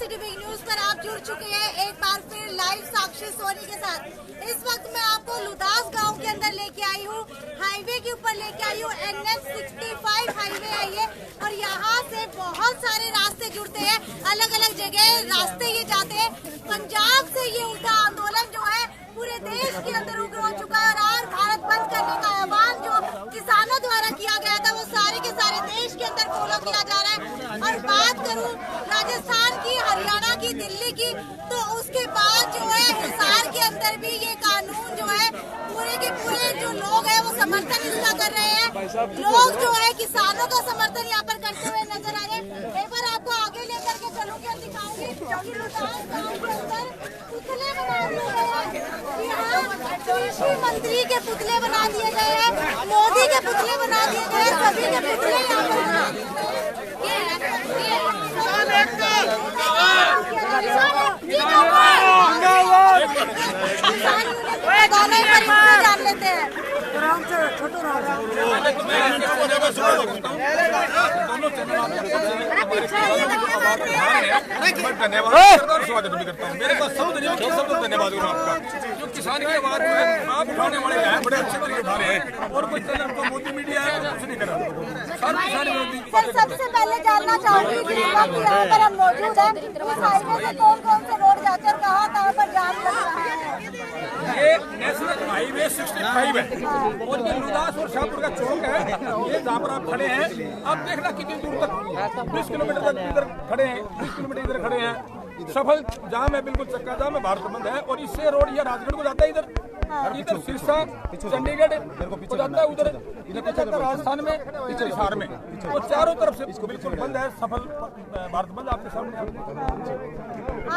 City big news पर आप जुड़ चुके हैं एक बार फिर लाइव साक्षी सोनी के साथ। इस वक्त मैं आपको लुदास गांव के अंदर लेके आई हूँ, हाईवे के ऊपर लेके आई हूँ। NH-65 हाईवे है ये, और यहाँ से बहुत सारे रास्ते जुड़ते हैं, अलग अलग जगह रास्ते ये जाते हैं। पंजाब से ये उल्टा आंदोलन जो है पूरे देश के अंदर उग्र हो चुका है, और भारत बंद करने का आह्वान जो किसानों द्वारा किया गया था वो सारे के सारे देश के अंदर फॉलो किया जा रहा है। और बात करूं राजस्थान की, हरियाणा की, दिल्ली की, तो उसके बाद जो है हिसार के अंदर भी ये कानून जो है पूरे के पूरे जो लोग हैं वो समर्थन इसका कर रहे हैं। लोग जो है किसानों का समर्थन यहाँ पर करते हुए नजर आ रहे हैं। एक बार आपको आगे लेकर के चलूंगी और दिखाऊंगी पुतले बना दिए गए हैं। यहाँ कृषि मंत्री के पुतले बना दिए गए हैं, मोदी के पुतले बना दिए गए हैं, सभी के पुतले यहाँ पर जान लेते हैं। मेरे पास धन्यवाद आपका, जो किसान की आवाज है आप उठाने वाले हैं, बड़े अच्छे तरीके उठा रहे हैं, और कोई चैनल को मोदी मीडिया है कुछ नहीं कर रहा। सर सबसे पहले जानना चाहूंगी कि यहाँ पर हम मौजूद हैं, इस हाईवे से कौन कौन से रोड जाते हैं, कहाँ पर जाम लग रहा है? ये नेशनल हाईवे 65 है, और ये लुदास और शाहपुर का चौक है। ये जहाँ पर आप खड़े हैं, आप देखना कितनी दूर तक 20 किलोमीटर तक इधर खड़े हैं, 20 किलोमीटर इधर खड़े हैं। सफल जाम है, बिल्कुल चक्का जाम है, भारत बंद है। और इससे रोड ये राजगढ़ को जाता है, इधर सिरसा चंडीगढ़ को जाता है, उधर जाता है राजस्थान में, इधर हिसार में, और चारों तरफ से बिल्कुल बंद है। सफल भारत बंद आपके सामने।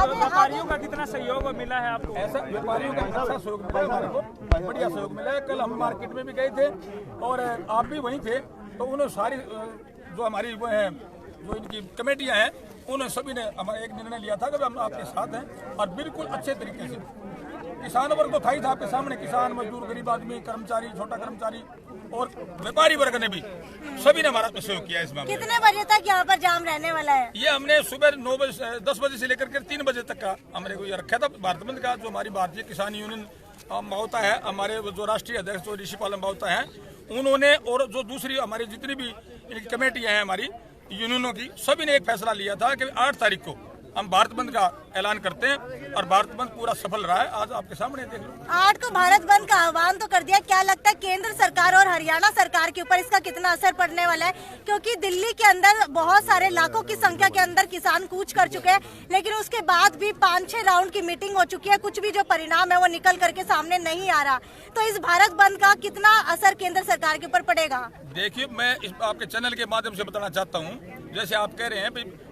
व्यापारियों का कितना सहयोग मिला है आपको? ऐसा व्यापारियों का अच्छा सहयोग मिला है हमारे को, बढ़िया सहयोग मिला है। कल हम मार्केट में भी गए थे और आप भी वहीं थे, तो उन्होंने सारी जो हमारी वो है जो इनकी कमेटियां हैं, उन्होंने सभी ने हमारा एक निर्णय लिया था कि हम आपके साथ हैं, और बिल्कुल अच्छे तरीके से। किसान वर्ग तो था ही था आपके सामने, किसान, मजदूर, गरीब आदमी, कर्मचारी, छोटा कर्मचारी और व्यापारी वर्ग ने भी, सभी ने हमारा सहयोग किया इस मामले में। कितने बजे तक यहाँ पर जाम रहने वाला है? ये हमने सुबह 10 बजे से लेकर के 3 बजे तक का हमने को ये रखा था भारत बंद का। जो हमारी भारतीय किसान यूनियन मावता है, हमारे जो राष्ट्रीय अध्यक्ष जो ऋषिपाल मावता है, उन्होंने, और जो दूसरी हमारी जितनी भी कमेटियां हैं हमारी यूनियनों की, सभी ने एक फैसला लिया था कि 8 तारीख को हम भारत बंद का ऐलान करते हैं, और भारत बंद पूरा सफल रहा है। आज आपके सामने देख लो, 8 को भारत बंद का आह्वान तो कर दिया। क्या लगता है केंद्र सरकार और हरियाणा सरकार के ऊपर इसका कितना असर पड़ने वाला है? क्योंकि दिल्ली के अंदर बहुत सारे लाखों की संख्या के अंदर किसान कूच कर चुके हैं, लेकिन उसके बाद भी 5-6 राउंड की मीटिंग हो चुकी है, कुछ भी जो परिणाम है वो निकल करके सामने नहीं आ रहा। तो इस भारत बंद का कितना असर केंद्र सरकार के ऊपर पड़ेगा? देखिए, मैं आपके चैनल के माध्यम से बताना चाहता हूँ, जैसे आप कह रहे हैं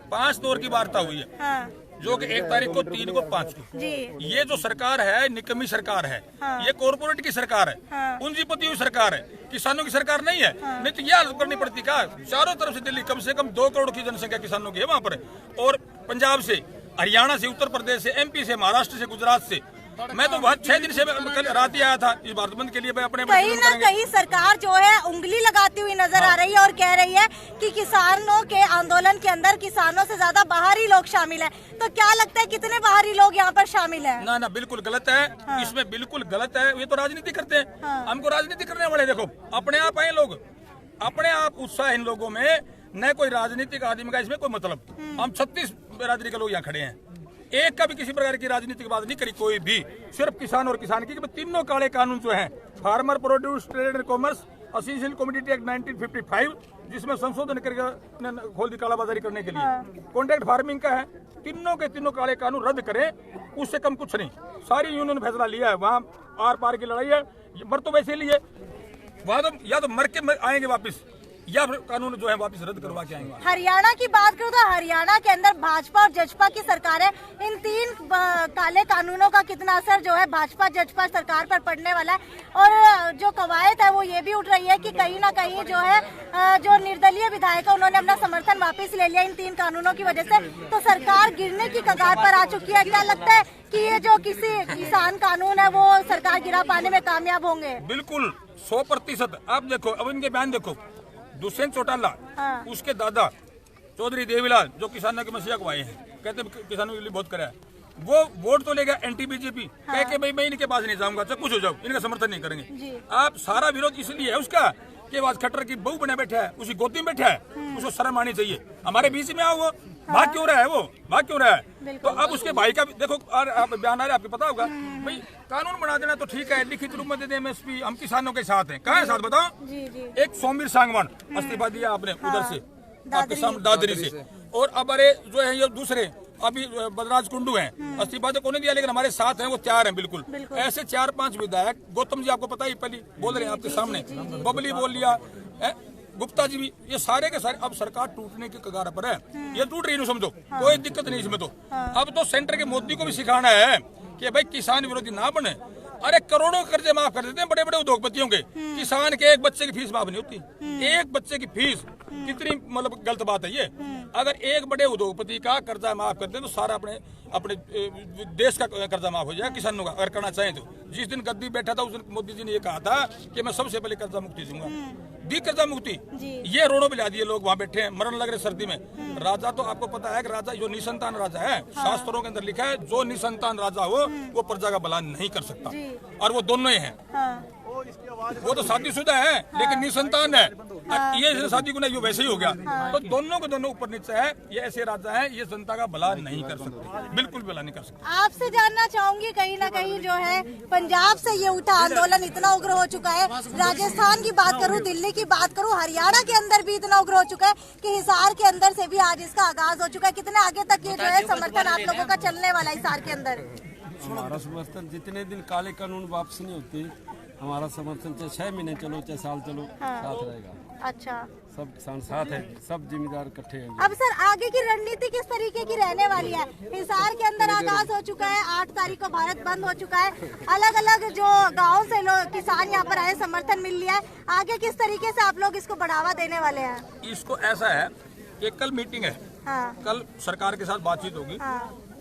5 दौर की वार्ता हुई है, हाँ। जो कि 1 तारीख को, 3 को, 5 को। जी। ये जो सरकार है निकम्मी सरकार है, हाँ। ये कॉर्पोरेट की सरकार है, हाँ। पूंजीपति हुई सरकार है, किसानों की सरकार नहीं है। हाँ। नहीं तो ये हालत करनी पड़ती क्या? चारों तरफ से दिल्ली, कम से कम 2 करोड़ की जनसंख्या किसानों की है वहाँ पर, और पंजाब से, हरियाणा से, उत्तर प्रदेश से, MP से, महाराष्ट्र से, गुजरात से। मैं तो बहुत 6 दिन से कल रात ही आया था इस भारत बंद के लिए। अपने कहीं ना कहीं सरकार जो है उंगली लगाती हुई नजर आ रही है, और कह रही है कि किसानों के आंदोलन के अंदर किसानों से ज्यादा बाहरी लोग शामिल हैं। तो क्या लगता है कितने बाहरी लोग यहाँ पर शामिल हैं? ना बिल्कुल गलत है। हाँ। इसमें बिल्कुल गलत है, ये तो राजनीति करते हैं। हाँ। हमको राजनीति करने वाले देखो अपने आप आए लोग, अपने आप उत्साह इन लोगों में, न कोई राजनीतिक आदमी का इसमें कोई मतलब। हम 36 बिरादरी के लोग यहाँ खड़े हैं, एक का भी किसी प्रकार की राजनीति की बात नहीं करी कोई भी, सिर्फ किसान और किसान की। तीनों काले कानून जो हैं, farmer produce trade and commerce essential commodity act 1955, जिसमें संशोधन करके खोल दी कालाबाजारी करने के लिए, कॉन्ट्रैक्ट फार्मिंग का है, तीनों के तीनों काले कानून रद्द करें, उससे कम कुछ नहीं। सारी यूनियन ने फैसला लिया है। वहाँ आर पार की लड़ाई है, मर तो वैसे लिए, वहाँ तो या तो मर के आएंगे वापिस, या फिर कानून जो है वापस रद्द करवा के आएंगे। हरियाणा की बात करूँ तो हरियाणा के अंदर भाजपा और जजपा की सरकार है। इन 3 काले कानूनों का कितना असर जो है भाजपा जजपा सरकार पर पड़ने वाला है? और जो कवायद है वो ये भी उठ रही है कि कहीं ना कहीं जो है जो निर्दलीय विधायक है उन्होंने अपना समर्थन वापस ले लिया इन 3 कानूनों की वजह से, तो सरकार गिरने की कगार पर आ चुकी है। क्या लगता है कि ये जो किसान कानून है वो सरकार गिरा पाने में कामयाब होंगे? बिल्कुल 100%। आप देखो, अब इनके बयान देखो, दुष्यंत चौटाला, हाँ। उसके दादा चौधरी देवीलाल जो किसानों की मसीहा को आए हैं, कहते किसानों के लिए बहुत करा है, वो वोट तो लेगा एंटी बीजेपी कह के भाई मैं इनके पास नहीं जाऊंगा, सब कुछ हो जाओ, इनका समर्थन नहीं करेंगे। आप सारा विरोध इसलिए है उसका कि आज खट्टर की बहू बने बैठा है, उसी गोदी में बैठा है, उसको शर्म आनी चाहिए। हमारे बीच में आओ, वो भाग क्यों रहा है, वो भाग क्यों रहा है? तो अब उसके भाई का देखो, और आप बयान आ रहे आपको पता होगा भाई, कानून बना देना तो ठीक है, लिखित रूप में दे दे एमएसपी, हम किसानों के साथ हैं। कहाँ है साथ बताओ? एक सोमवीर सांगवान इस्तीफा दिया आपने उधर से, आपके सामने दादरी से, और अब अरे जो है ये दूसरे अभी बलराज कुंडू हैं, इस्तीफा तो कोई दिया, लेकिन हमारे साथ हैं, वो तैयार हैं बिल्कुल। ऐसे 4-5 विधायक, गौतम जी आपको पता ही पहले बोल रहे हैं आपके सामने, बबली बोल लिया, गुप्ता जी भी, ये सारे के सारे अब सरकार टूटने की कगार पर है। ये टूट रही है समझो, कोई दिक्कत नहीं इसमें। तो अब तो सेंटर के मोदी को भी सिखाना है कि भाई किसान विरोधी ना बने। अरे करोड़ों कर्जे माफ कर देते हैं बड़े बड़े उद्योगपतियों के, किसान के एक बच्चे की फीस माफ नहीं होती। एक बच्चे की फीस कितनी मतलब गलत बात है ये। अगर एक बड़े उद्योगपति का कर्जा माफ कर दे तो सारा अपने देश का कर्जा माफ हो जाएगा किसानों का, अगर करना चाहें तो। जिस दिन गद्दी बैठा था उस दिन मोदी जी ने ये कहा था कि मैं सबसे पहले कर्जा मुक्ति दूंगा, दी कर्जा मुक्ति। ये रोडों पे ला दिए लोग, वहाँ बैठे हैं, मरण लग रहे सर्दी में। राजा तो आपको पता है कि राजा जो निसंतान राजा है, शास्त्रों के अंदर लिखा है जो निसंतान राजा हो वो प्रजा का भला नहीं कर सकता, और वो दोनों ही हैं। वो तो शादीशुदा है लेकिन निसंतान है, ये शादी को नहीं वैसे ही हो गया। तो दोनों के दोनों ऊपर नीचे है, ये ऐसे राजा है, ये जनता का भला नहीं कर सकते, बिल्कुल भला नहीं कर सकते। आपसे जानना चाहूंगी, कहीं ना कहीं जो है पंजाब से ये उठा आंदोलन इतना उग्र हो चुका है, राजस्थान की बात करूं, दिल्ली की बात करूं, हरियाणा के अंदर भी इतना उग्र हो चुका है कि हिसार के अंदर से भी आज इसका आगाज हो चुका है। कितने आगे तक ये जो है समर्थन आप लोगों का चलने वाला है हिसार के अंदर? हमारा समर्थन जितने दिन काले कानून वापस नहीं होते, हमारा समर्थन चाहे 6 महीने चलो चाहे साल चलो, साथ रहेगा। अच्छा, सब किसान साथ है, सब जिम्मेदार इकट्ठे हैं। अब सर आगे की रणनीति किस तरीके की रहने वाली है? हिसार के अंदर आगाज हो चुका है, 8 तारीख को भारत बंद हो चुका है, अलग अलग जो गाँव से लोग किसान यहाँ पर आए, समर्थन मिल लिया है। आगे किस तरीके से आप लोग इसको बढ़ावा देने वाले हैं? इसको ऐसा है कि कल मीटिंग है, कल सरकार के साथ बातचीत होगी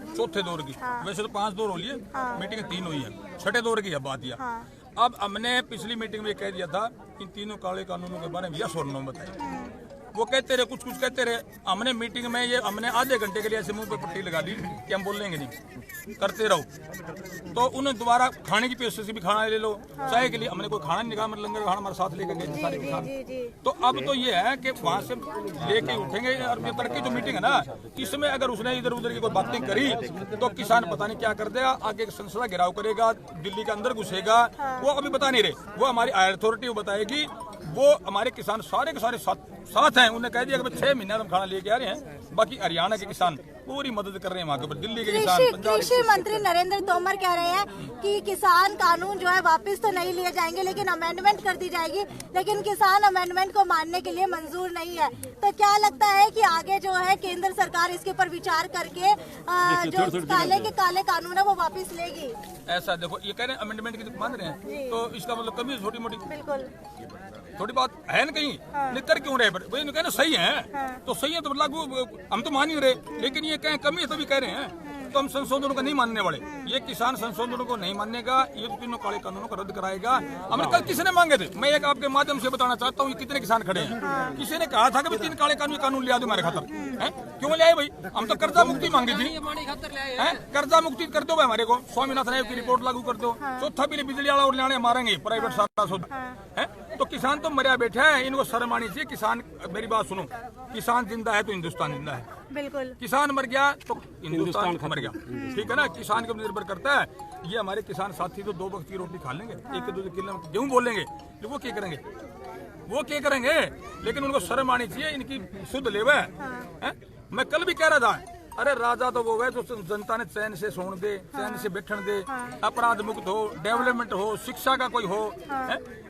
चौथे दौर की। वैसे तो 5 दौर हो लिए, मीटिंग 3 हुई है, छठे दौर की है बात यह। अब हमने पिछली मीटिंग में कह दिया था इन तीनों काले कानूनों के बारे में यस और नो बताइए। वो कहते रहे, कुछ कहते रहे। हमने मीटिंग में ये हमने आधे घंटे के लिए ऐसे मुंह पे पट्टी लगा दी कि हम बोलेंगे नहीं, करते रहो। तो उन्हें दोबारा खाने की पेशकश भी खाना ले लो, चाय के लिए हमने कोई खाना नहीं कहा, मतलब लंगर खाना हमारे साथ लेकर गए सारे किसान। तो अब तो ये है कि वहाँ से लेके उठेंगे, और ये तरक्की जो मीटिंग है ना, इसमें अगर उसने इधर उधर की कोई बातें करी तो किसान पता नहीं क्या कर देगा, आगे संसद का घेराव करेगा, दिल्ली के अंदर घुसेगा, वो अभी बता नहीं रहे। वो हमारी अथॉरिटी बताएगी, वो हमारे किसान सारे के सारे साथ हैं। उन्होंने कह दिया कि 6 महीने हम खाना लेके आ रहे हैं, बाकी हरियाणा के किसान पूरी मदद कर रहे हैं, वहाँ के ऊपर दिल्ली के किसान। कृषि मंत्री नरेंद्र तोमर कह रहे हैं कि किसान कानून जो है वापस तो नहीं लिए जाएंगे, लेकिन अमेंडमेंट कर दी जाएगी, लेकिन किसान अमेंडमेंट को मानने के लिए मंजूर नहीं है। तो क्या लगता है कि आगे जो है केंद्र सरकार इसके ऊपर विचार करके जो काले कानून है वो वापस लेगी? ऐसा देखो, ये कह रहे हैं अमेंडमेंट की मान रहे हैं, तो इसका मतलब कमी छोटी मोटी बिल्कुल थोड़ी बात है ना, कहीं निकर क्यों रहे भाई? कहना सही है तो सही है, तो लागू हम तो मान ही रहे, लेकिन ये कहें कमी है तो भी कह रहे हैं। तो हम संशोधनों को नहीं मानने वाले, ये किसान संशोधनों को नहीं मानेगा, ये तो तीनों काले कानूनों को रद्द कराएगा। हमने कल किसने मांगे थे, मैं एक आपके माध्यम से बताना चाहता हूँ, कितने किसान खड़े हैं। किसी ने कहा था कि 3 काले कानून ले आ दो हमारे खातर, क्यों ले आए भाई? हम तो कर्जा मुक्ति मांगी थी, कर्जा मुक्ति कर दो भाई हमारे को, स्वामीनाथन आयोग की रिपोर्ट लागू कर दो, चौथा बिल बिजली वाला और लाने मारेंगे प्राइवेट सारा है। तो किसान तो मरिया बैठा है, इनको शर्म आनी चाहिए। किसान, मेरी बात सुनो, किसान जिंदा है तो हिंदुस्तान जिंदा है, बिल्कुल। किसान मर गया तो हिंदुस्तान मर गया, ठीक है ना? किसान के ऊपर निर्भर करता है। ये हमारे किसान साथी तो 2 वक्त की रोटी खा लेंगे, 1-2 किलो गेहूं बोलेंगे, तो वो क्या करेंगे? वो क्या करेंगे? लेकिन उनको शर्म आनी चाहिए, इनकी शुद्ध लेवा है। मैं कल भी कह रहा था, अरे राजा तो वो गए तो जनता ने चैन से सोने दे, चैन से बैठने दे, अपराध मुक्त हो, डेवलपमेंट हो, शिक्षा का कोई हो,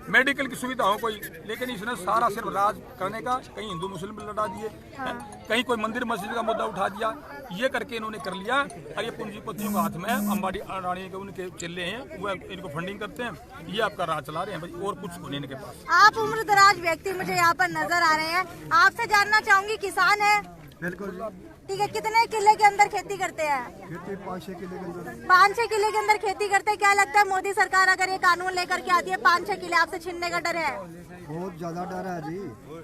मेडिकल की सुविधा हो कोई। लेकिन इसने सारा सिर्फ राज करने का, कहीं हिंदू मुस्लिम लड़ा दिए, कहीं कोई मंदिर मस्जिद का मुद्दा उठा दिया, ये करके इन्होंने कर लिया। और ये पूंजीपतियों के हाथ में अंबानी अडानी के उनके चेले हैं, वो इनको फंडिंग करते हैं, ये आपका राज चला रहे हैं भाई, और कुछ होने इनके पास। आप उम्रदराज व्यक्ति मुझे यहाँ पर नजर आ रहे हैं, आपसे जानना चाहूंगी, किसान है? बिल्कुल, ठीक है। कितने किले के अंदर खेती करते हैं? खेती 5-6 किले के अंदर। 5-6 किले के अंदर खेती करते हैं। क्या लगता है मोदी सरकार अगर ये कानून लेकर के आती है, 5-6 किले आपसे छीनने का डर है? बहुत ज़्यादा डर है जी।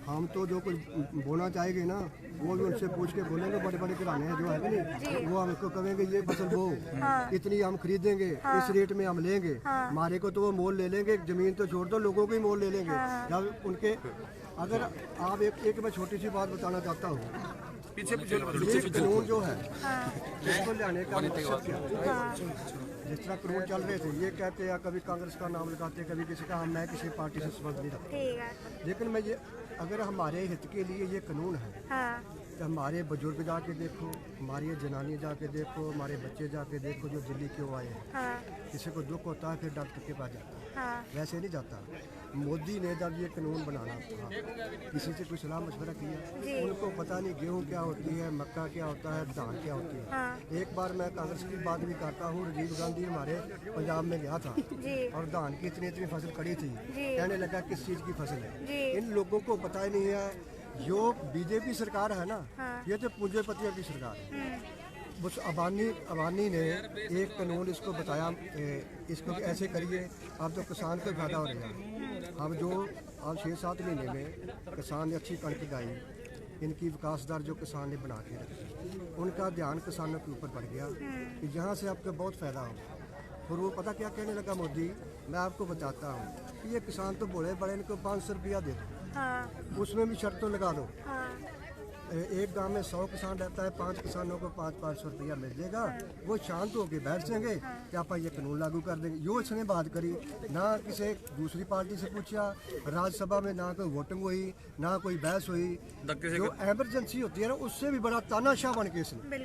हम तो जो कुछ बोलना चाहेंगे ना वो भी उनसे पूछ के बोलेंगे। बड़े बड़े किराने हैं जो है कि नहीं, वो हमको कहेंगे ये फसल बो इतनी हम खरीदेंगे, इस रेट में हम लेंगे। हमारे को तो वो मोल ले लेंगे, जमीन तो छोड़ दो, लोगों को ही मोल ले लेंगे। जब उनके अगर आप एक मैं छोटी सी बात बताना चाहता हूँ, ये कानून जो है इसको लाने का मकसद क्या है? जिस तरह कानून चल रहे थे, ये कहते हैं कभी कांग्रेस का नाम लगाते, कभी किसी का, मैं किसी पार्टी से संबंध नहीं रखता। लेकिन मैं ये अगर हमारे हित के लिए ये कानून है तो हमारे बुजुर्ग जाके देखो, हमारी ये जनानी जाके देखो, हमारे बच्चे जाके देखो जो दिल्ली क्यों आए हैं। किसी को दुख होता है फिर डॉक्टर के पास जाता है, वैसे नहीं जाता। मोदी ने जब ये कानून बनाना था किसी से कोई सलाह मशवरा किया? उनको पता नहीं गेहूं क्या होती है, मक्का क्या होता है, धान क्या होती है। एक बार मैं कांग्रेस की बात भी करता हूँ, राजीव गांधी हमारे पंजाब में गया था और धान की इतनी फसल खड़ी थी, कहने लगा किस चीज़ की फसल है। इन लोगों को पता ही नहीं है। जो बीजेपी सरकार है ना, ये तो पूंजीपतियों की सरकार है। उस अबानी ने एक कानून इसको बताया, इसको ऐसे करिए, अब तो किसान को फायदा हो रहा है। अब 6-7 महीने में किसान ने अच्छी कणक गाई, इनकी विकास दर जो किसान ने बना के रखी, उनका ध्यान किसानों के ऊपर बढ़ गया कि यहाँ से आपको बहुत फ़ायदा हो। और वो पता क्या कहने लगा मोदी, मैं आपको बताता हूँ कि ये किसान तो बोले बड़े, इनको 500 रुपया दे दो, उसमें भी शर्त तो लगा दो। एक गांव में 100 किसान रहता है, 5 किसानों को 500 रुपया मिल जाएगा। वो शांत होकर बैठ जाएंगे कि आप ये कानून लागू कर देंगे। यो इसने बात करी, ना किसी दूसरी पार्टी से पूछा, राज्यसभा में ना कोई वोटिंग हुई, ना कोई बहस हुई। जो एमरजेंसी होती है ना, उससे भी बड़ा तानाशाह बन के इसने,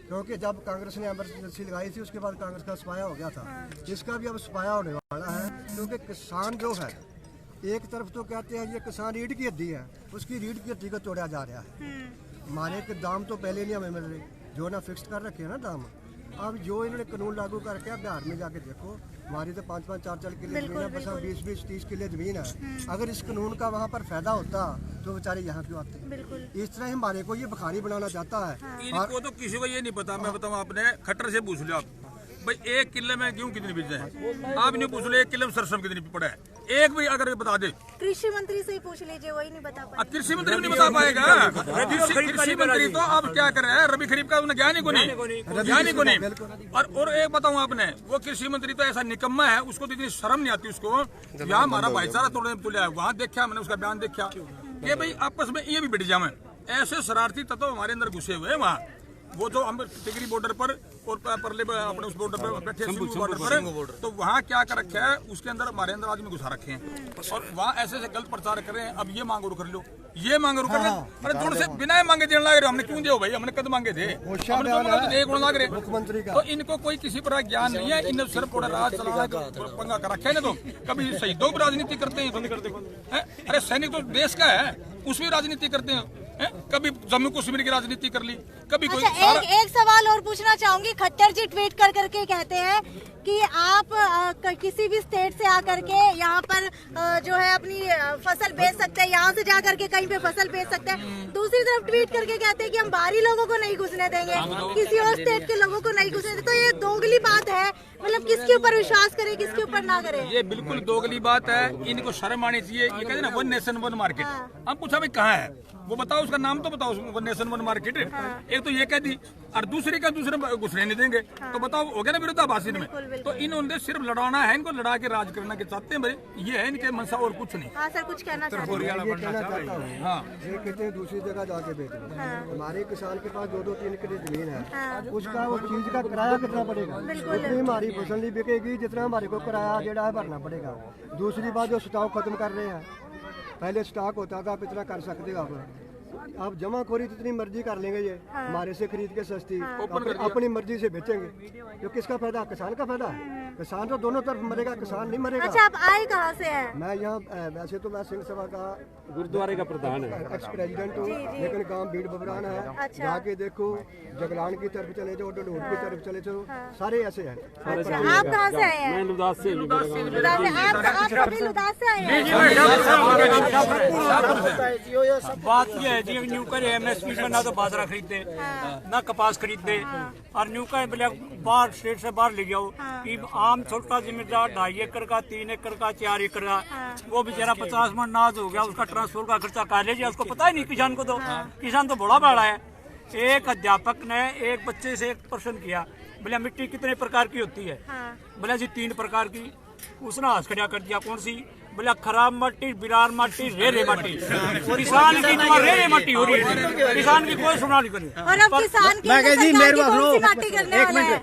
क्योंकि जब कांग्रेस ने एमरजेंसी लगाई थी उसके बाद कांग्रेस का सफाया हो गया था, इसका भी अब सफाया होने वाला है। क्योंकि किसान जो है, एक तरफ तो कहते हैं ये किसान रीढ़ की हड्डी है, उसकी रीढ़ की हड्डी को तोड़ा जा रहा है। हमारे के दाम तो पहले नहीं हमें मिल रहे, जो ना फिक्स कर रखे हैं ना दाम। अब जो इन्होंने कानून लागू करके, अब बिहार में जाके देखो, हमारी तो 5-5, 4-4 किले जमीन है, बस 20-20, 30 किले जमीन है। अगर इस कानून का वहाँ पर फायदा होता तो बेचारे यहाँ क्यों आते? इस तरह हमारे को ये भिखारी बनाना चाहता है। इनको तो किसी को ये नहीं पता। मैं बताऊँ, आपने खट्टर से पूछ लिया भाई 1 किले में गेहूं कितनी बीज है, आप नहीं पूछ लो 1 किले में सरसों कितनी पड़ा है, एक भी अगर बता दे। कृषि मंत्री से ही पूछ लीजिए, वही नहीं बता पाएगा। कृषि मंत्री नहीं बता पाएगा। कृषि मंत्री तो अब क्या कर रहे हैं, रबी खरीफ का उन्हें ज्ञान ही को नहीं। और एक बताऊं आपने, वो कृषि मंत्री तो ऐसा निकम्मा है, उसको तो इतनी शर्म नहीं आती उसको। यहाँ हमारा भाईचारा तोड़ने में तुला है, वहाँ देखा मैंने उसका बयान देखा कि भाई आपस में ये भी बिट जाए। ऐसे शरारती तत्व हमारे अंदर घुसे हुए हैं। वहाँ वो जो हम टिकरी बॉर्डर पर और परले अपने उस बॉर्डर पर बैठे बॉर्डर पर, तो वहाँ क्या कर रखा है, उसके अंदर हमारे अंदर आदमी घुसा रखे हैं और वहाँ ऐसे ऐसे गलत प्रचार कर रहे हैं। अब ये मांगो कर लो, ये मांगो कर लो, अरे थोड़े से बिना मांगे देने लग रहे। हमने क्यों दियो भाई, हमने कद मांगे थे, लग रहे। तो इनको कोई किसी पर ज्ञान नहीं है, इन्हें सिर्फ राज चला पंगा कर रखा है ना। तो कभी शहीदों की राजनीति करते हैं, अरे सैनिक तो देश का है, उसमें राजनीति करते हैं। कभी जम्मू कश्मीर की राजनीति कर ली, कभी कोई। एक सवाल और पूछना चाहूंगी। खट्टर जी ट्वीट कर करके कहते हैं कि आप किसी भी स्टेट से आकर के यहाँ पर जो है अपनी फसल बेच सकते हैं, यहाँ से जा करके कहीं पे फसल बेच सकते हैं। दूसरी तरफ ट्वीट करके कहते हैं कि हम बाहरी लोगों को नहीं घुसने देंगे, किसी और स्टेट के लोगों को नहीं घुसने देंगे। तो ये दोगली बात है, मतलब किसके ऊपर विश्वास करें, किसके ऊपर ना करें? ये बिल्कुल दोगली बात है, इनको शर्म आनी चाहिए। ये कहते हैं ना 1 नेशन 1 मार्केट। हम पूछा भाई कहाँ है, वो बताओ, उसका नाम तो बताओ, 1 नेशन 1 मार्केट। एक तो ये कह दी और दूसरी का दूसरे घुसने नहीं देंगे, तो बताओ हो गया ना विरोधाभासी में। तो इन्होंने सिर्फ लड़ाना है, इनको लड़ा के राज करना के चाहते हैं भाई, ये है इनके मनसा और कुछ नहीं। हाँ सर, कुछ कहना चाहते हैं? हाँ, ये कहते हैं दूसरी जगह जाके बेचना। हमारे किसान के पास 2-2, 3 किले जमीन है, उसका वो चीज का किराया कितना पड़ेगा? उतनी हमारी फसल नहीं बिकेगी जितना हमारे को किराया जो है भरना पड़ेगा। दूसरी बात, जो स्टॉक खत्म कर रहे हैं, पहले स्टॉक होता था, आप इतना कर सकते हो। आप जमाखोरी जितनी मर्जी कर लेंगे, ये हमारे से खरीद के सस्ती अपनी मर्जी से बेचेंगे, तो किसका फायदा? किसान का फायदा है। किसान तो दोनों तरफ मरेगा, किसान नहीं मरेगा। अच्छा, आप आए कहाँ से हैं? मैं यहाँ वैसे तो मैं सिंह सभा का गुरुद्वारे का प्रधान है, एक्स प्रेसिडेंट हूँ, लेकिन गांव बीड़ बबरान है। अच्छा। जाके देखो, जगलान की तरफ चले जाओ, डलोट की तरफ चले जाओ, सारे ऐसे हैं। अच्छा, आप कहाँ से आए हैं? मैं लुदास से। आप सभी लुदास से आए हैं? बात यह है जी, न्यू करे एमएसपी में ना तो बाजरा खरीदते, ना कपास खरीदते, और न्यू का बाहर स्टेट से बाहर ले जाओ कि आम छोटा जिम्मेदार 2.5 एकड़ का, 3 एकड़ का, 4 एकड़ का, वो बेचारा 50 मन नाज हो गया, उसका ट्रांसपोर्ट का खर्चा कर लीजिए, उसको पता ही नहीं किसान को। तो किसान तो बड़ा बड़ा है। एक अध्यापक ने एक बच्चे से एक प्रश्न किया, बोले मिट्टी कितने प्रकार की होती है? बोला जी 3 प्रकार की। उसने हंस खड़ा कर दिया, कौन सी? बोला खराब मट्टी, बिरार मट्टी, रेरे मट्टी। किसान की तो रेरे मट्टी हो रही है, किसान की कोई सुना नहीं करी। और अब किसान की कौन सी माटी करने वाला है?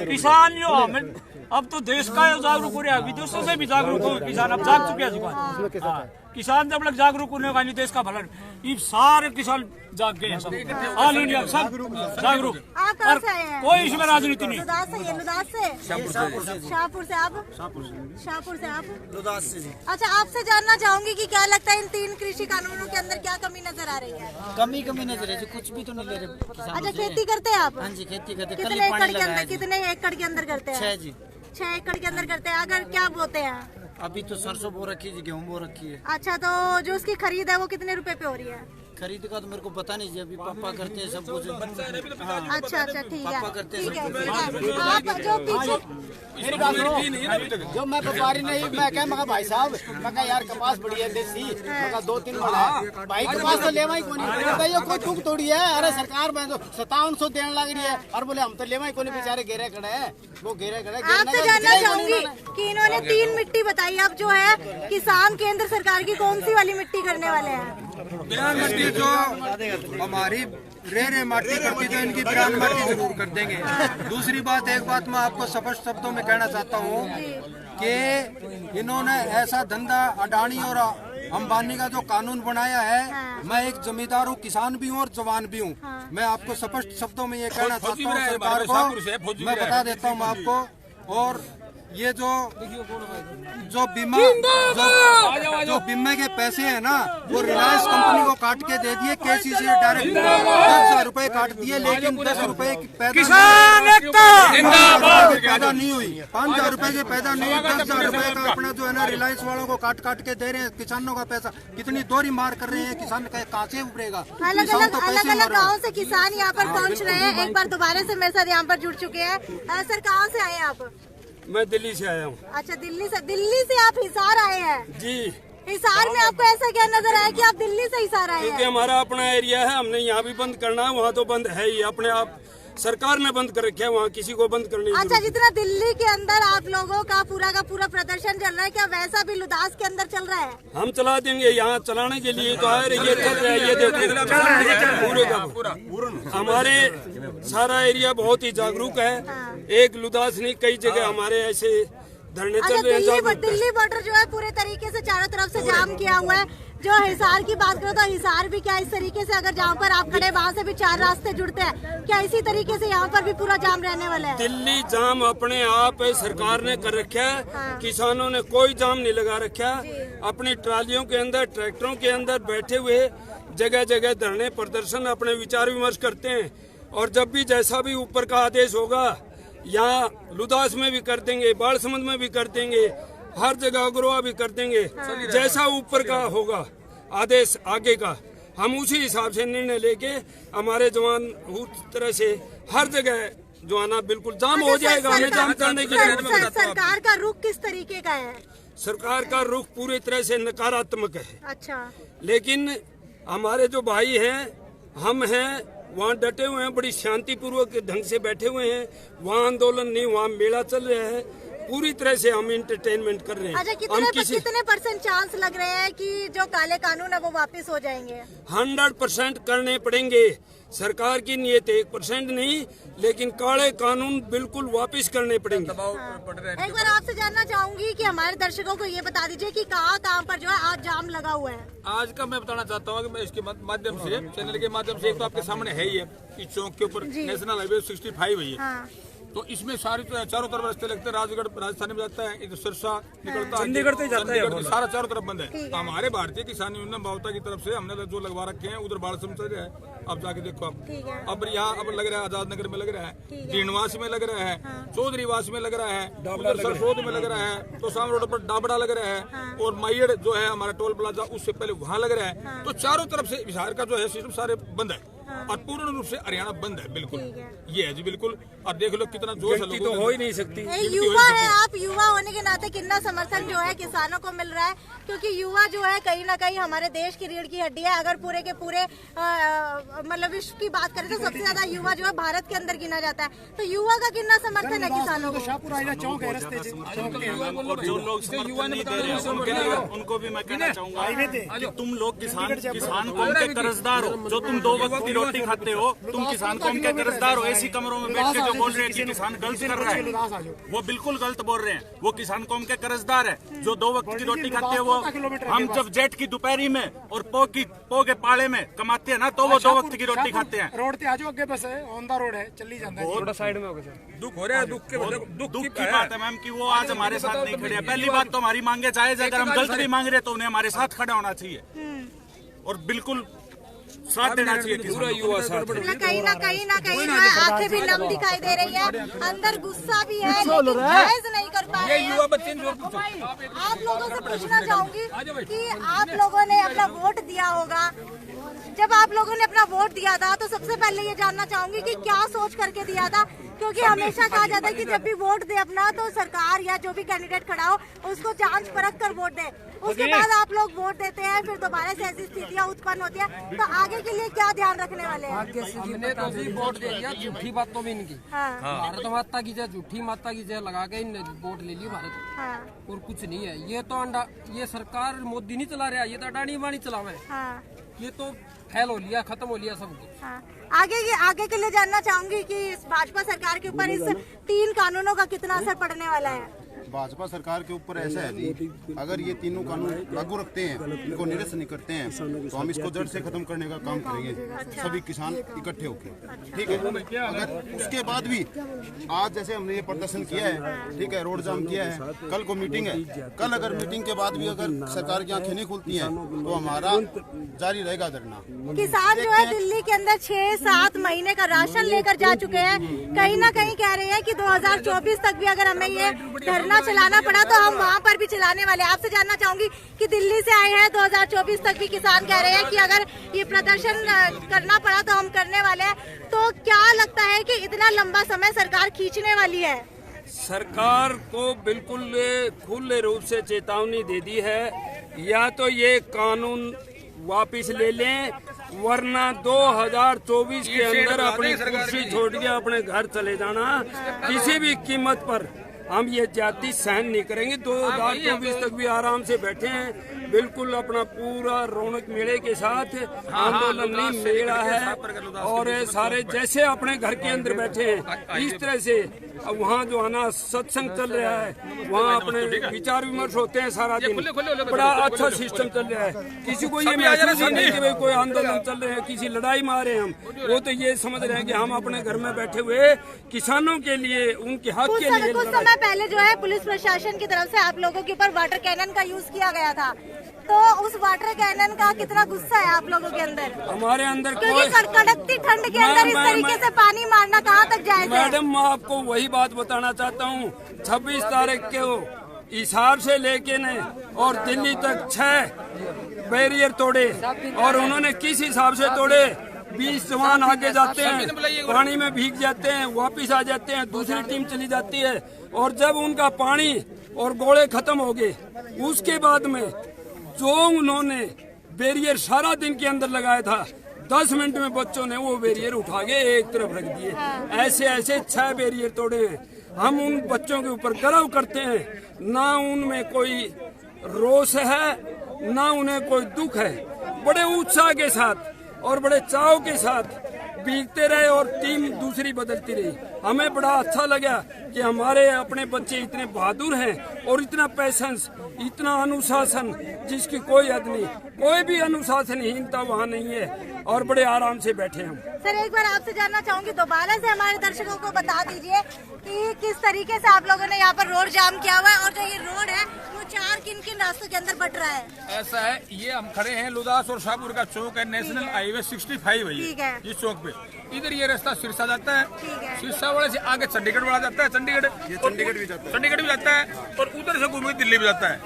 किसान जो हमें अब तो देश का जागरूक हो रहा है, विदेशों से भी जागरूक हो किसान, अब जाग चुके हैं किसान। जब लग जागरूक होने का नहीं, देश का भला ये सारे किसान जाग गए हैं, सब ऑल इंडिया सब जागरूक। आप कहाँ से आए हैं? कोई इसमें राजनीति नहीं। लुदास से? ये लुदास से? शाहपुर से। आप? शाहपुर से। आप? लुदास से। अच्छा, आपसे जानना चाहूंगी कि क्या लगता है इन 3 कृषि कानूनों के अंदर क्या कमी नजर आ रही है? कमी नजर है, कुछ भी तो नहीं ले रहे किसानों अच्छा, से। खेती करते हैं आप? हाँ जी, खेती करते। कितने एकड़ के अंदर? कितने एकड़ के अंदर करते हैं? 6 जी। 6 एकड़ के अंदर करते हैं। अगर क्या बोते हैं? अभी तो सरसों बो रखी है, गेहूं बो रखी है। अच्छा, तो जो उसकी खरीद है वो कितने रुपए पे हो रही है? खरीद का तो मेरे को पता नहीं जी, अभी पापा करते हैं सब कुछ। अच्छा, ठीक है, पापा करते हैं ठीक है, सब ठीक है। आप जो पीछे जो मैं व्यापारी नहीं, मैं कह मगा भाई साहब, मैं कहा यार कपास बढ़िया देसी, मैं कहा 2-3 बड़ा है भाई, कपास तो लेवा ही कोनी, बताइए कोई टूक तोड़ी है। अरे सरकार में तो 5700 देने लग रही है, और बोले हम तो लेवा ही कोनी, बेचारे घेरे खड़े हैं, वो घेरे खड़े। आपसे जानना चाहूंगी कि इन्होंने 3 मिट्टी बताई, अब जो है किसान केंद्र सरकार की कौन सी वाली मिट्टी करने वाले हैं? बिरान मट्टी जो हमारी रेरे माटी करती तो इनकी बिरान माटी जरूर कर देंगे। दूसरी बात, एक बात मैं आपको स्पष्ट शब्दों में कहना चाहता हूँ कि इन्होंने ऐसा धंधा अडानी और अंबानी का जो कानून बनाया है, मैं एक जमींदार हूँ, किसान भी हूँ और जवान भी हूँ। मैं आपको स्पष्ट शब्दों में ये कहना चाहता हूँ सरकार को, मैं बता देता हूँ आपको। और ये जो बीमा जो बीमा के पैसे है ना, वो रिलायंस कंपनी को काट के दे दिए, केसी से डायरेक्ट 10,000 रुपए काट दिए, लेकिन 10 रुपए की पैदा नहीं हुई, 5,000 रुपए की पैदा नहीं हुई, 10,000 रुपए का अपना जो है ना रिलायंस वालों को काट के दे रहे हैं किसानों का पैसा। कितनी दोहरी मार कर रहे हैं, किसान कहाँ से उभरेगा? अलग गाँव से किसान यहाँ पर पहुँच रहे हैं। एक बार दोबारा से मेरे साथ यहाँ पर जुड़ चुके हैं। सर, कहाँ से आए आप? मैं दिल्ली से आया हूँ। अच्छा, दिल्ली से आप हिसार आए हैं? जी। हिसार में आपको ऐसा क्या नजर आया कि आप दिल्ली से हिसार आए हैं? क्योंकि हमारा अपना एरिया है, हमने यहाँ भी बंद करना है, वहाँ तो बंद है ही, अपने आप सरकार ने बंद कर रखा है, वहाँ किसी को बंद करने। अच्छा, जितना दिल्ली के अंदर आप लोगों का पूरा प्रदर्शन चल रहा है, क्या वैसा भी लुदास के अंदर चल रहा है? हम चला देंगे, यहाँ चलाने के लिए तो आए, ये चल रहा है, ये देखो पूरे का हमारे सारा एरिया बहुत ही जागरूक है। एक लुदास नहीं, कई जगह हमारे ऐसे धरने चल रहे हैं। दिल्ली बॉर्डर जो है पूरे तरीके से चारों तरफ से जाम किया हुआ है। जो हिसार की बात करो तो हिसार भी क्या इस तरीके से, अगर जहाँ पर आप खड़े वहाँ से भी 4 रास्ते जुड़ते हैं, क्या इसी तरीके से यहाँ पर भी पूरा जाम रहने वाला है? दिल्ली जाम अपने आप सरकार ने कर रखा है, किसानों ने कोई जाम नहीं लगा रखा। अपनी ट्रालियों के अंदर, ट्रैक्टरों के अंदर बैठे हुए जगह जगह धरने प्रदर्शन अपने विचार विमर्श करते हैं। और जब भी जैसा भी ऊपर का आदेश होगा, यहाँ लुदास में भी कर देंगे, बाड़समंद में भी कर देंगे, हर जगह अग्रोहा भी कर देंगे। जैसा ऊपर का होगा आदेश आगे का, हम उसी हिसाब से निर्णय लेके हमारे जवान उस तरह से हर जगह जो आना बिल्कुल जाम हो जाएगा। हमें जाम करने की सरकार का रुख किस तरीके का है? सरकार का रुख पूरी तरह से नकारात्मक है। अच्छा, लेकिन हमारे जो भाई हैं, हम हैं, वहाँ डटे हुए हैं, बड़ी शांतिपूर्वक ढंग से बैठे हुए हैं। वहाँ आंदोलन नहीं, वहाँ मेला चल रहा है, पूरी तरह से हम इंटरटेनमेंट कर रहे हैं। अच्छा, कितने % चांस लग रहे हैं कि जो काले कानून है वो वापस हो जाएंगे? 100% करने पड़ेंगे। सरकार की नीयत 1% नहीं, लेकिन काले कानून बिल्कुल वापस करने पड़ेंगे। एक बार आपसे जानना चाहूंगी कि हमारे दर्शकों को ये बता दीजिए कि कहाँ पर जो है आज जाम लगा हुआ है? आज का मैं बताना चाहता हूँ कि मैं इसके माध्यम से, चैनल के माध्यम से, एक तो आपके सामने है ही है, इस चौक के ऊपर नेशनल हाईवे 65 है। हाँ। तो इसमें सारी चारों तरफ रास्ते लगते हैं, राजगढ़ राजस्थान में जाता है, इधर सिरसा निकलता है, चंडीगढ़ से जाता है, सारा चारों तरफ बंद है। तो हमारे भारतीय किसान यूनियन बावता की तरफ से हमने जो लगवा रखे हैं, उधर बाड़सम से है, अब जाके देखो आप। अब यहाँ अब लग रहा है, आजाद नगर में लग रहा है, डीनवास में लग रहा है, चौधरीवास में लग रहा है, सरसोद में लग रहा है, तो साम रोड पर डाबड़ा लग रहा है, और माइड जो है हमारा टोल प्लाजा, उससे पहले वहाँ लग रहा है। तो चारों तरफ से बिहार का जो है सिस्टम सारे बंद है। और पूर्ण रूप से हरियाणा बंद है, बिल्कुल ये है जी, बिल्कुल। और देख लो कितना जोश है, तो हो ही नहीं सकती। युवा है आप, युवा होने के नाते कितना समर्थन जो है किसानों को मिल रहा है, क्योंकि युवा जो है कहीं ना कहीं हमारे देश की रीढ़ की हड्डी है। अगर पूरे के पूरे मतलब विश्व की बात करें तो सबसे ज्यादा युवा जो है भारत के अंदर गिना जाता है, तो युवा का कितना समर्थन है किसानों को। और जो लोग समर्थन नहीं दे रहे उनको भी मैं कहना चाहूंगा कि तुम लोग किसान कौम के कर्जदार हो, जो तुम 2 वक्त की रोटी खाते हो, तुम किसान कौम के कर्जदार हो। ऐसी कमरों में बैठ के जो बोल रहे हैं कि किसान गलत कर रहा है, वो बिल्कुल गलत बोल रहे हैं। वो किसान कौम के कर्जदार है जो 2 वक्त की रोटी खाते हैं। वो हम जब जेठ की दोपहरी में और पो के पाले में कमाते हैं ना, तो वो 2 वक्त की रोटी खाते हैं। रोड पे आजो अगे बस है, ऑन द रोड है, चली जाता है। थोड़ा साइड में हो गया सर। दुख हो रहा है, दुख की बात है मैम कि वो आज हमारे साथ नहीं खड़े हैं। पहली बात तो हमारी मांगे जायज है, अगर हम गलत भी मांग रहे तो उन्हें हमारे साथ खड़ा होना चाहिए और बिल्कुल साथ देना चाहिए। पूरा युवा साथ कहीं ना कहीं जो है आंखें भी नम दिखाई दे रही है, अंदर गुस्सा भी है, लेकिन जायज नहीं कर पा रहे हैं। युवा बच्चे आप लोगों से पूछना चाहूंगी कि आप लोगों ने अपना वोट दिया होगा, जब आप लोगों ने अपना वोट दिया था तो सबसे पहले ये जानना चाहूंगी कि क्या सोच करके दिया था, क्योंकि हमेशा कहा जाता है कि जब भी वोट दे अपना तो सरकार या जो भी कैंडिडेट खड़ा हो उसको जांच परख कर वोट दे। उसके बाद आप लोग वोट देते हैं, फिर दोबारा से ऐसी स्थितियां उत्पन्न होती है, तो आगे के लिए क्या ध्यान रखने वाले हैं? हमने तो अभी वोट दे दिया, झूठी बातों में इनकी। भारत माता की जय, झूठी माता की जय लगा के वोट ले लिया भारत, और कुछ नहीं है। ये तो ये सरकार मोदी नहीं चला रहा, ये तो अडानी अंबानी चलावे। ये तो फेल हो लिया, खत्म हो लिया सब कुछ। आगे के लिए जानना चाहूंगी कि इस भाजपा सरकार के ऊपर इस 3 कानूनों का कितना असर पड़ने वाला है? भाजपा सरकार के ऊपर ऐसा है जी, अगर ये तीनों कानून लागू रखते हैं, इनको निरस्त नहीं करते हैं, तो हम इसको जड़ से खत्म करने का काम करेंगे, सभी किसान इकट्ठे होकर, ठीक है। अगर उसके बाद भी आज जैसे हमने ये प्रदर्शन किया है, ठीक है, रोड जाम किया है, कल को मीटिंग है, कल अगर मीटिंग के बाद भी अगर सरकार की आंखें नहीं खुलती हैं तो हमारा जारी रहेगा धरना। किसान जो है दिल्ली के अंदर 6-7 महीने का राशन लेकर जा चुके हैं, कहीं ना कहीं कह रहे हैं कि 2024 तक भी अगर हमें ये धरना चलाना पड़ा तो हम वहाँ पर भी चलाने वाले। आपसे जानना चाहूंगी कि दिल्ली से आए हैं, 2024 तक भी किसान कह रहे हैं कि अगर ये प्रदर्शन करना पड़ा तो हम करने वाले हैं, तो क्या लगता है कि इतना लंबा समय सरकार खींचने वाली है? सरकार को बिल्कुल खुले रूप से चेतावनी दे दी है, या तो ये कानून वापिस ले लें, वरना 2024 के अंदर अपनी कुर्सी छोड़ के अपने घर चले जाना। किसी भी कीमत पर हम ये जाति सहन नहीं करेंगे। 2024 तक भी आराम से बैठे हैं, बिल्कुल अपना पूरा रौनक मेले के साथ आंदोलन नहीं मेला है, और सारे जैसे अपने घर के अंदर बैठे हैं इस तरह से वहाँ जो है ना सत्संग चल रहा है, वहाँ अपने विचार विमर्श होते हैं सारा दिन, बड़ा अच्छा सिस्टम चल रहा है। किसी को ये महसूस नहीं कि भाई कोई आंदोलन चल रहे हैं, किसी लड़ाई में आ रहे हैं हम, वो तो ये समझ रहे हैं कि हम अपने घर में बैठे हुए किसानों के लिए, उनके हक के लिए। कुछ समय पहले जो है पुलिस प्रशासन की तरफ से आप लोगों के ऊपर वाटर कैनन का यूज किया गया था, तो उस वाटर कैनन का कितना गुस्सा है आप लोगों के अंदर? हमारे अंदर क्योंकि कड़कती ठंड के अंदर इस तरीके से पानी मारना कहाँ तक जायज है? मैडम मैं आपको वही बात बताना चाहता हूँ, 26 तारीख के हिसार से लेके ने और दिल्ली तक 6 बैरियर तोड़े, और उन्होंने किस हिसाब से तोड़े? 20 जवान आगे जाते हैं, पानी में भीग जाते हैं, वापिस आ जाते हैं, दूसरी टीम चली जाती है, और जब उनका पानी और गोले खत्म हो गए उसके बाद में जो उन्होंने बैरियर सारा दिन के अंदर लगाया था, 10 मिनट में बच्चों ने वो बैरियर उठा के एक तरफ रख दिए। ऐसे 6 बैरियर तोड़े हैं। हम उन बच्चों के ऊपर गर्व करते हैं, ना उनमें कोई रोष है ना उन्हें कोई दुख है। बड़े उत्साह के साथ और बड़े चाव के साथ बीतते रहे और टीम दूसरी बदलती रही। हमें बड़ा अच्छा लगा कि हमारे अपने बच्चे इतने बहादुर हैं और इतना पैसेंस, इतना अनुशासन जिसकी कोई हद नहीं, कोई भी अनुशासनहीनता वहाँ नहीं है, और बड़े आराम से बैठे हम। सर एक बार आपसे जानना चाहूंगी, दोबारा से हमारे दर्शकों को बता दीजिए कि किस तरीके से आप लोगों ने यहाँ पर रोड जाम किया हुआ है, और जो ये रोड है वो 4 किन रास्तों के अंदर बट रहा है? ऐसा है, ये हम खड़े हैं लुदास और शाहपुर का चौक है, नेशनल हाईवे 65 है इस चौक पे। इधर ये रास्ता सिरसा जाता है, सिरसा वाले से आगे चंडीगढ़ वाला जाता है, चंडीगढ़ भी जाता है, और उधर से घूम के दिल्ली भी जाता है,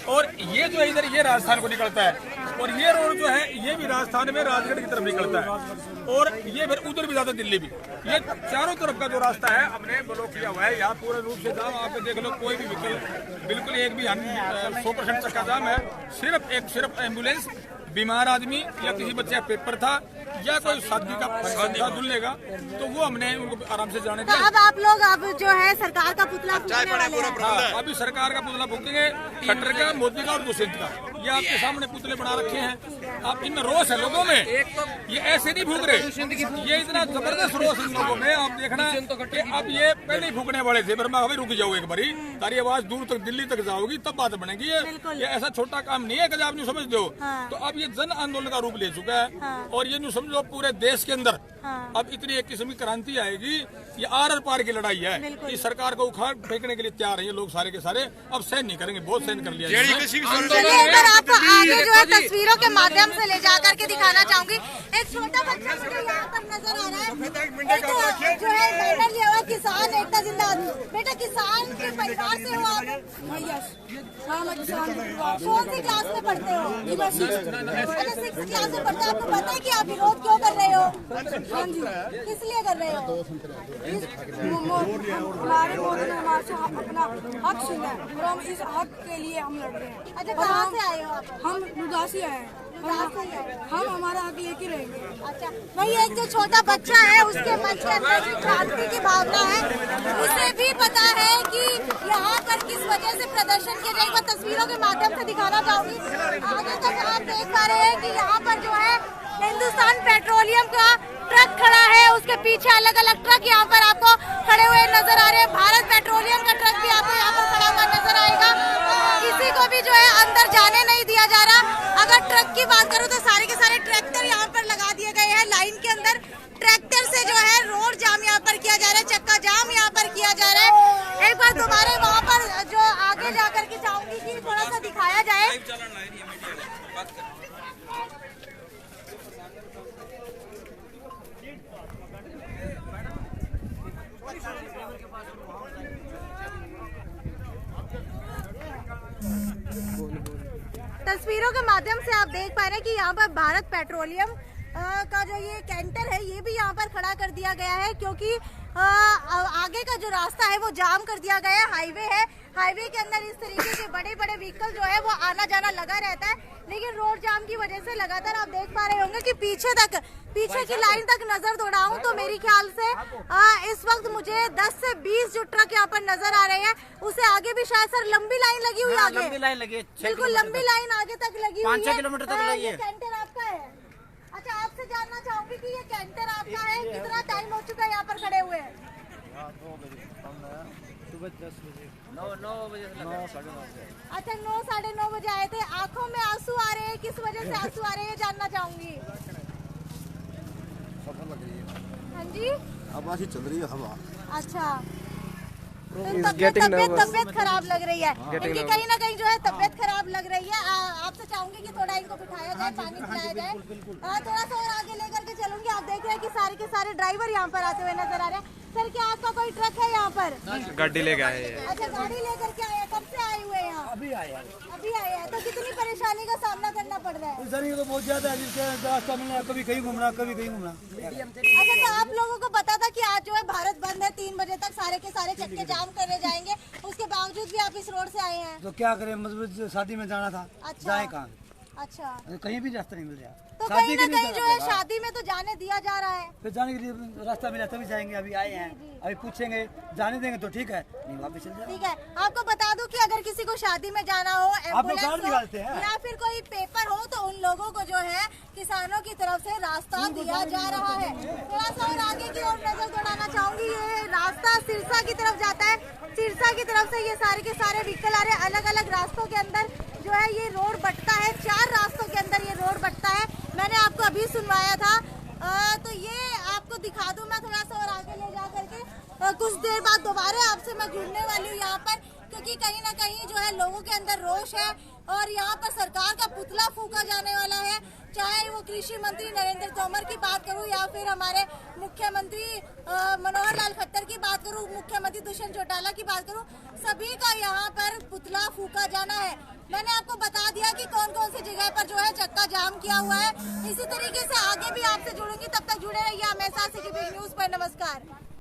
और ये जो इधर ये राजस्थान को निकलता है। और ये रोड जो है ये भी राजस्थान में राजगढ़ की तरफ निकलता है और ये फिर उधर भी जाता है दिल्ली भी। ये चारों तरफ का जो रास्ता है हमने ब्लॉक किया हुआ है। यहाँ पूरे रूप से जाम आप देख लो, कोई भी व्हीकल बिल्कुल एक भी 100% चक्का जाम है। सिर्फ एम्बुलेंस, बीमार आदमी या किसी बच्चे का पेपर था या कोई शादी का दुल्हे का, तो वो हमने उनको आराम से जाने दिया। तो अब आप लोग अब जो है सरकार का पुतला फूकने वाले हैं। हाँ, अभी सरकार का पुतला फूकेंगे, खट्टर का, मोदी का और दुष्यंत का। ये आपके सामने पुतले बना रखे हैं। आप इनमें रोष है लोगों में, ये ऐसे नहीं फूक रहे, ये इतना जबरदस्त रोष इन लोगों में। आप देखना कि अब ये पहले ही फूकने वाले थे, पर मैं अभी रुक जाऊँ एक बारी, तारी आवाज दूर तक दिल्ली तक जाओगी तब बात बनेगी। ये ऐसा छोटा काम नहीं है कि आप नहीं समझते हो। तो अब ये जन आंदोलन का रूप ले चुका है और ये नहीं समझो पूरे देश के अंदर अब इतनी एक किस्म की क्रांति आएगी। ये आर पार की लड़ाई है। इस सरकार को उखाड़ फेंकने के लिए तैयार है ये लोग सारे के सारे। अब सहन नहीं करेंगे, बहुत सहन कर लिया। अगर आपको आगे जो है तस्वीरों के माध्यम से ले जा करके दिखाना चाहूंगी, एक छोटा बच्चा मुझे यहाँ पर नजर आ रहा है, एक जो है बैनर लिया हुआ किसान एकता जिंदाबाद। बेटा किसान के परिवार से हो आप? कौन सी क्लास में पढ़ते हो? अच्छा 6th क्लास में पढ़ते हो। आपको पता है कि आप विरोध क्यों कर रहे हो? हाँ जी, किस लिए कर रहे हो? हमारे मोदी ने हमारे से अपना हक छीना है और हम इस हक के लिए हम लड़ रहे हैं। अच्छा कहाँ से आए हो आप? हम लुधासी आए हैं, हम हमारा हक लेके रहेंगे। अच्छा भाई, एक जो छोटा बच्चा है उसके मन के अंदर जो क्रांति की भावना है, उसे भी पता है कि यहाँ पर किस वजह से प्रदर्शन किया जाएगा। तस्वीरों के माध्यम से दिखाना चाहूंगी। आगे तक आप देख पा रहे हैं कि यहाँ पर जो है हिंदुस्तान पेट्रोलियम का ट्रक खड़ा है, उसके पीछे अलग अलग ट्रक यहाँ पर आपको खड़े हुए नजर आ रहे हैं। भारत पेट्रोलियम का ट्रक भी आपको यहाँ पर खड़ा हुआ नजर आएगा। किसी को भी जो है अंदर जाने नहीं दिया जा रहा। अगर ट्रक की बात करूँ तो सारे के सारे ट्रैक्टर यहाँ पर लगा दिए गए हैं लाइन के अंदर। ट्रैक्टर से जो है रोड जाम यहाँ पर किया जा रहा है, चक्का जाम यहाँ पर किया जा रहा है। एक बार दोबारा वहाँ पर जो आगे जा करके चाहूंगी कि थोड़ा सा दिखाया जाए। तस्वीरों के माध्यम से आप देख पा रहे हैं कि यहाँ पर भारत पेट्रोलियम का जो ये कैंटर है ये भी यहाँ पर खड़ा कर दिया गया है, क्योंकि आगे का जो रास्ता है वो जाम कर दिया गया है। हाईवे है, हाईवे के अंदर इस तरीके के बड़े बड़े व्हीकल जो है वो आना जाना लगा रहता है, लेकिन रोड जाम की वजह से लगातार आप देख पा रहे होंगे कि पीछे की लाइन तक नजर दौड़ाऊं तो मेरे ख्याल से इस वक्त मुझे 10 से 20 जो ट्रक यहाँ पर नजर आ रहे हैं, उसे आगे भी शायद सर लंबी लाइन लगी हुई है। लंबी लाइन लगी है, बिल्कुल लंबी लाइन आगे तक लगी हुई है, 5-6 किलोमीटर तक लगी है। कैंटर आपका है? अच्छा आपसे जानना चाहूंगी कि ये कैंटर आपका है, कितना टाइम हो चुका है यहाँ पर खड़े हुए? सुबह 10 बजे 9 बजे से लगा 9:30। अच्छा 9 साढ़े 9 बजे आए थे। आंखों में आंसू आ रहे हैं, किस वजह से आंसू आ रहे हैं जानना चाहूंगी। हाँ जी, हवा से चल रही है हवा। अच्छा तो तबियत खराब लग रही है इनकी, कहीं ना कहीं जो है तबियत खराब लग रही है। आपसे चाहूंगी कि थोड़ा इनको बिठाया जाए, पानी पिलाया जाए। थोड़ा सा और आगे लेकर के चलूंगी। आप देख रहे हैं कि सारे के सारे ड्राइवर यहाँ पर आते हुए नजर आ रहे हैं। सर क्या आपका कोई ट्रक है यहाँ पर? गाड़ी लेके आए हैं। अच्छा गाड़ी लेकर के आए, कब से आए हुए यहाँ? अभी आए हैं। तो कितनी परेशानी का सामना करना पड़ रहा है? परेशानी तो बहुत ज्यादा है, जिसके रास्ता मिलना कभी कहीं घूमना कभी कहीं घूमना। अच्छा तो आप लोगों को पता था कि आज जो है भारत बंद है, 3 बजे तक सारे के सारे चक्के जाम करने जाएंगे, उसके बावजूद भी आप इस रोड से आए हैं? तो क्या करें, मजबूत शादी में जाना था। अच्छा। जाए कहाँ? अच्छा कहीं भी रास्ता नहीं मिल रहा। तो कहीं ना कहीं जो है शादी में तो जाने दिया जा रहा है। फिर जाने के लिए रास्ता मिला तभी जाएंगे। अभी आए हैं, अभी पूछेंगे, जाने देंगे तो ठीक है, नहीं वापस चल जाए। ठीक है, आपको बता दूं कि अगर किसी को शादी में जाना हो, एम्बुलेंस हो या फिर कोई पेपर हो, तो उन लोगों को जो है किसानों की तरफ से रास्ता दिया जा रहा है। थोड़ा सा और आगे की ओर नजर दौड़ाना चाहूंगी। ये रास्ता सिरसा की तरफ जाता है। सिरसा की तरफ से ये सारे के सारे व्हीकल आ रहे हैं। अलग अलग रास्तों के अंदर जो है ये रोड बंटता है, 4 रास्तों के अंदर ये रोड बंटता है। मैंने आपको अभी सुनवाया था। तो ये आपको दिखा दूं मैं थोड़ा सा और आगे ले जा करके। कुछ देर बाद दोबारा आपसे मैं जुड़ने वाली हूँ यहाँ पर, क्योंकि कहीं ना कहीं जो है लोगों के अंदर रोष है और यहाँ पर सरकार का पुतला फूका जाने वाला है। चाहे वो कृषि मंत्री नरेंद्र तोमर की बात करूँ या फिर हमारे मुख्यमंत्री मनोहर लाल खट्टर की बात करूँ, मुख्यमंत्री दुष्यंत चौटाला की बात करूँ, सभी का यहाँ पर पुतला फूका जाना है। मैंने आपको बता दिया कि कौन कौन सी जगह पर जो है चक्का जाम किया हुआ है। इसी तरीके से आगे भी आपसे जुड़ूंगी, तब तक जुड़े रहिए हमेशा सिटी बिग न्यूज पर। नमस्कार।